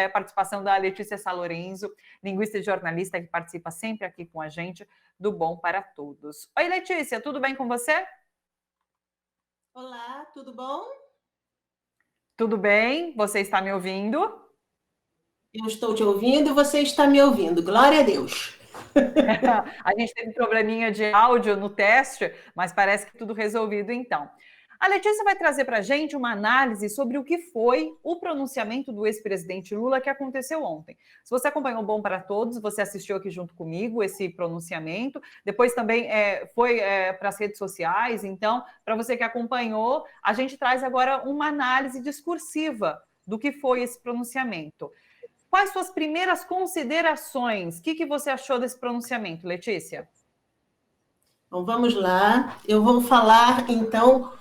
participação da Letícia Salorenzo, linguista e jornalista que participa sempre aqui com a gente do Bom para Todos. Oi, Letícia, tudo bem com você? Olá, tudo bom? Tudo bem? Você está me ouvindo? Eu estou te ouvindo e você está me ouvindo. Glória a Deus. A gente teve um probleminha de áudio no teste, mas parece que tudo resolvido então. A Letícia vai trazer para a gente uma análise sobre o que foi o pronunciamento do ex-presidente Lula que aconteceu ontem. Se você acompanhou o Bom para Todos, você assistiu aqui junto comigo esse pronunciamento, depois também foi para as redes sociais, então, para você que acompanhou, a gente traz agora uma análise discursiva do que foi esse pronunciamento. Quais suas primeiras considerações? O que você achou desse pronunciamento, Letícia? Bom, vamos lá. Eu vou falar, então,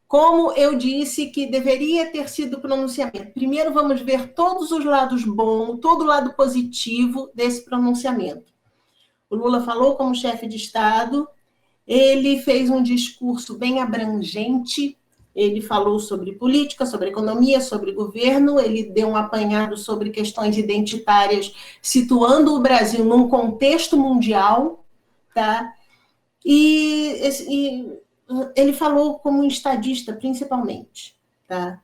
como eu disse que deveria ter sido o pronunciamento. Primeiro, vamos ver todos os lados bons, todo o lado positivo desse pronunciamento. O Lula falou como chefe de Estado, ele fez um discurso bem abrangente, ele falou sobre política, sobre economia, sobre governo, ele deu um apanhado sobre questões identitárias, situando o Brasil num contexto mundial, tá? E ele falou como um estadista, principalmente, tá?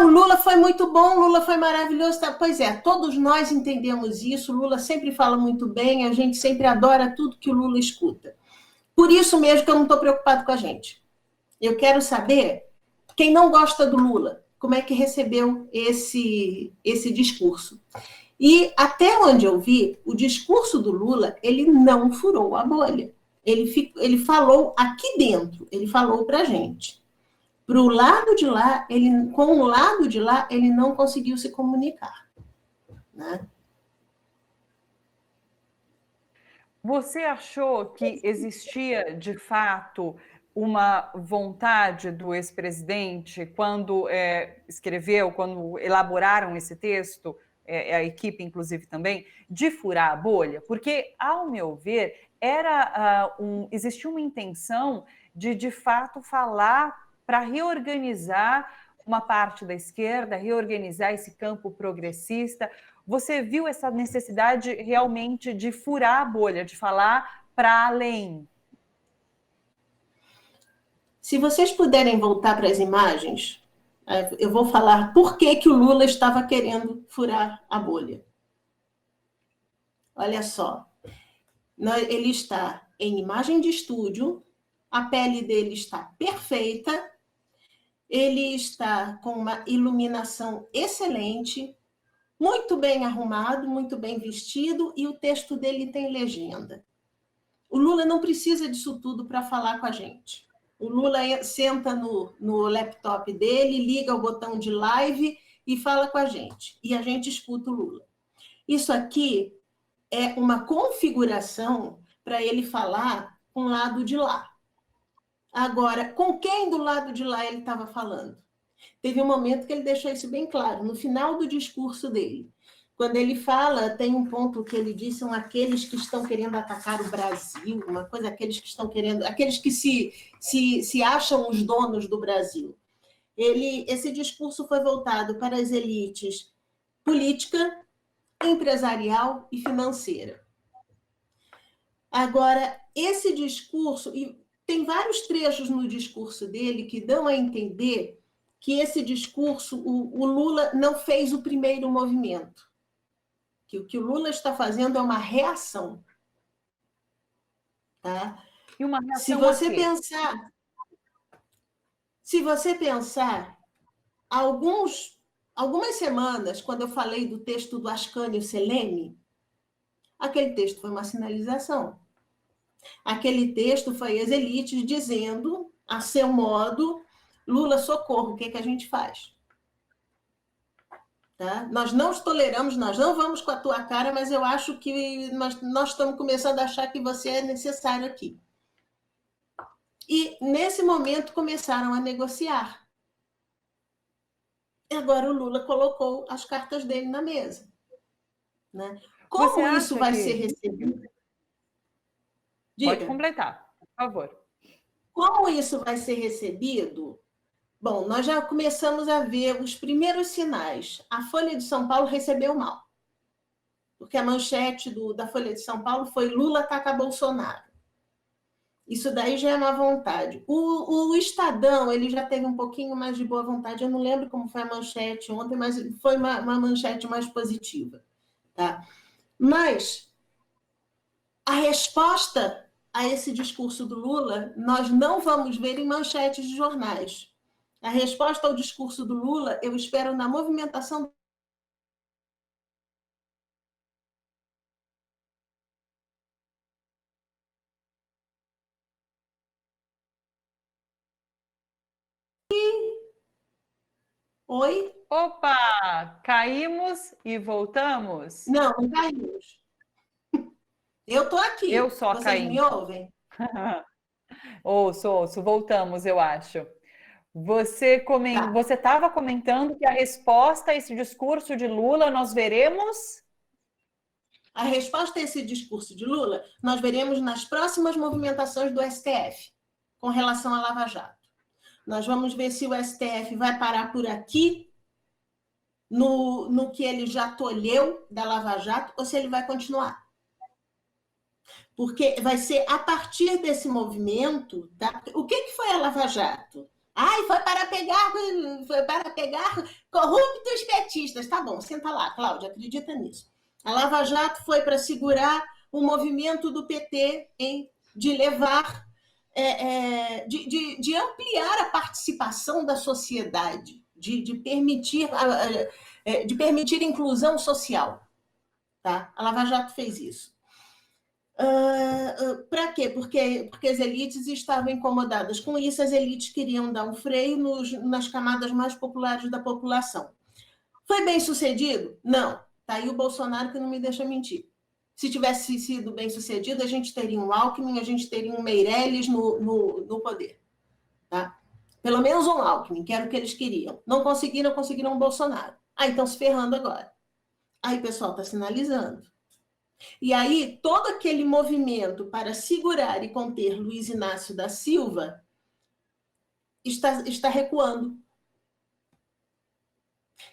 O Lula foi muito bom, o Lula foi maravilhoso. Tá? Pois é, todos nós entendemos isso, o Lula sempre fala muito bem, a gente sempre adora tudo que o Lula escuta. Por isso mesmo que eu não estou preocupado com a gente. Eu quero saber quem não gosta do Lula, como é que recebeu esse discurso. E até onde eu vi, o discurso do Lula, ele não furou a bolha. Ele falou aqui dentro, ele falou para a gente. Para o lado de lá, com o lado de lá, ele não conseguiu se comunicar. Né? Você achou que existia, de fato, uma vontade do ex-presidente, quando escreveu, quando elaboraram esse texto, a equipe, inclusive, também, de furar a bolha? Porque, ao meu ver, existia uma intenção de fato, falar para reorganizar uma parte da esquerda, reorganizar esse campo progressista. Você viu essa necessidade realmente de furar a bolha, de falar para além? Se vocês puderem voltar para as imagens, eu vou falar por que o Lula estava querendo furar a bolha. Olha só, ele está em imagem de estúdio, a pele dele está perfeita, ele está com uma iluminação excelente, muito bem arrumado, muito bem vestido, e o texto dele tem legenda. O Lula não precisa disso tudo para falar com a gente. O Lula senta no laptop dele, liga o botão de live e fala com a gente. E a gente escuta o Lula. Isso aqui é uma configuração para ele falar com o lado de lá. Agora, com quem do lado de lá ele estava falando? Teve um momento que ele deixou isso bem claro, no final do discurso dele. Quando ele fala, tem um ponto que ele diz, são aqueles que estão querendo atacar o Brasil, uma coisa, aqueles que estão querendo, aqueles que se acham os donos do Brasil. Esse discurso foi voltado para as elites política, empresarial e financeira. Agora, esse discurso, e tem vários trechos no discurso dele que dão a entender que esse discurso, o Lula não fez o primeiro movimento. Que o que o Lula está fazendo é uma reação. Tá? E uma reação a quê? Se você pensar, algumas semanas, quando eu falei do texto do Ascânio Selene, aquele texto foi uma sinalização. Aquele texto foi as elites dizendo, a seu modo, Lula, socorro, o que a gente faz? Tá? Nós não os toleramos, nós não vamos com a tua cara, mas eu acho que nós estamos começando a achar que você é necessário aqui. E, nesse momento, começaram a negociar. E agora o Lula colocou as cartas dele na mesa. Né? Como isso vai ser recebido? Diga. Pode completar, por favor. Como isso vai ser recebido? Bom, nós já começamos a ver os primeiros sinais. A Folha de São Paulo recebeu mal, porque a manchete da Folha de São Paulo foi Lula ataca Bolsonaro. Isso daí já é má vontade. O Estadão, ele já teve um pouquinho mais de boa vontade. Eu não lembro como foi a manchete ontem, mas foi uma manchete mais positiva. Tá? Mas a resposta a esse discurso do Lula, nós não vamos ver em manchetes de jornais. A resposta ao discurso do Lula, eu espero na movimentação. Oi? Opa, caímos e voltamos? Não, não caímos. Eu estou Eu aqui. só Vocês caí, me então. ouvem? Ouço, voltamos, eu acho. Tá. Você estava comentando que a resposta a esse discurso de Lula nós veremos? A resposta a esse discurso de Lula nós veremos nas próximas movimentações do STF com relação à Lava Jato. Nós vamos ver se o STF vai parar por aqui, no que ele já tolheu da Lava Jato, ou se ele vai continuar. Porque vai ser a partir desse movimento. Tá? O que foi a Lava Jato? Ai, foi para pegar corruptos petistas. Tá bom, senta lá, Cláudia, acredita nisso. A Lava Jato foi para segurar o movimento do PT de levar, de ampliar a participação da sociedade, de permitir inclusão social. Tá? A Lava Jato fez isso. Para quê? Porque as elites estavam incomodadas com isso, as elites queriam dar um freio nas camadas mais populares da população. Foi bem sucedido? Não. Está aí o Bolsonaro que não me deixa mentir. Se tivesse sido bem sucedido, a gente teria um Alckmin, a gente teria um Meirelles no poder. Tá? Pelo menos um Alckmin, que era o que eles queriam. Não conseguiram um Bolsonaro. Então se ferrando agora. Aí o pessoal está sinalizando. E aí, todo aquele movimento para segurar e conter Luiz Inácio da Silva está recuando.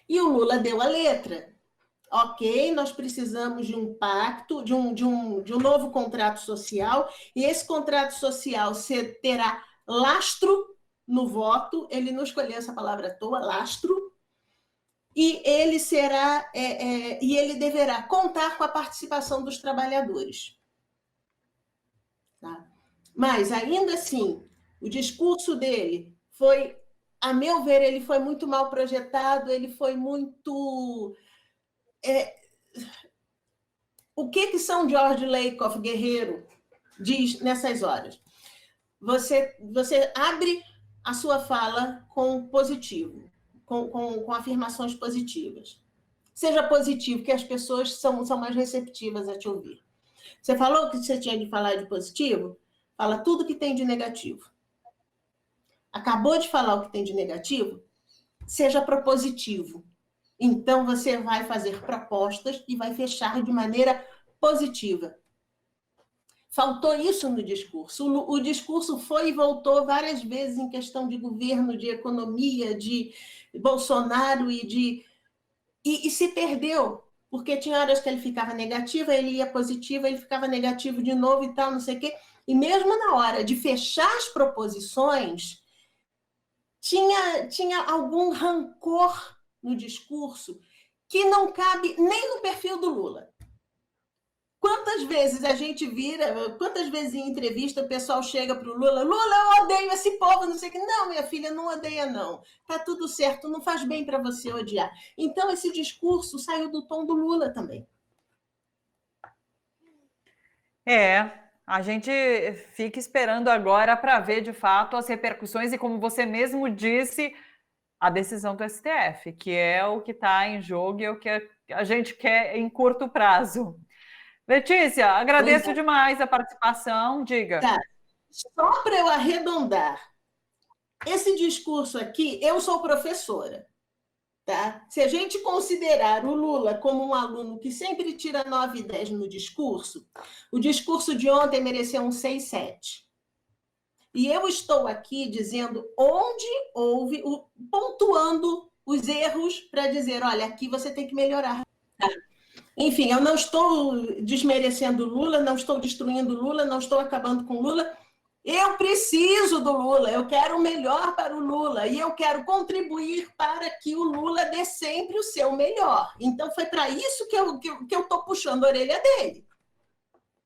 E o Lula deu a letra. Ok, nós precisamos de um pacto, de um novo contrato social, e esse contrato social terá lastro no voto, ele não escolheu essa palavra à toa, lastro, e ele será e ele deverá contar com a participação dos trabalhadores. Tá? Mas, ainda assim, o discurso dele foi, a meu ver, ele foi muito mal projetado, ele foi muito... O que São Jorge Lakoff, guerreiro, diz nessas horas? Você abre a sua fala com positivo, com afirmações positivas. Seja positivo, que as pessoas são mais receptivas a te ouvir. Você falou que você tinha de falar de positivo? Fala tudo que tem de negativo. Acabou de falar o que tem de negativo? Seja propositivo. Então, você vai fazer propostas e vai fechar de maneira positiva. Faltou isso no discurso. O discurso foi e voltou várias vezes em questão de governo, de economia, de Bolsonaro e se perdeu. Porque tinha horas que ele ficava negativo, ele ia positivo, ele ficava negativo de novo e tal, não sei o quê. E mesmo na hora de fechar as proposições, tinha algum rancor no discurso que não cabe nem no perfil do Lula. Quantas vezes a gente vira, quantas vezes em entrevista o pessoal chega para o Lula, eu odeio esse povo, não sei o que. Não, minha filha, não odeia não. Tá tudo certo, não faz bem para você odiar. Então esse discurso saiu do tom do Lula também. A gente fica esperando agora para ver de fato as repercussões e, como você mesmo disse, a decisão do STF, que é o que está em jogo e é o que a gente quer em curto prazo. Letícia, agradeço demais a participação. Diga. Tá. Só para eu arredondar, esse discurso aqui, eu sou professora. Tá? Se a gente considerar o Lula como um aluno que sempre tira 9 e 10 no discurso, o discurso de ontem mereceu um 6, 7. E eu estou aqui dizendo onde houve, pontuando os erros para dizer, olha, aqui você tem que melhorar. Tá? Enfim, eu não estou desmerecendo Lula, não estou destruindo Lula, não estou acabando com Lula. Eu preciso do Lula, eu quero o melhor para o Lula e eu quero contribuir para que o Lula dê sempre o seu melhor. Então, foi para isso que eu estou puxando a orelha dele.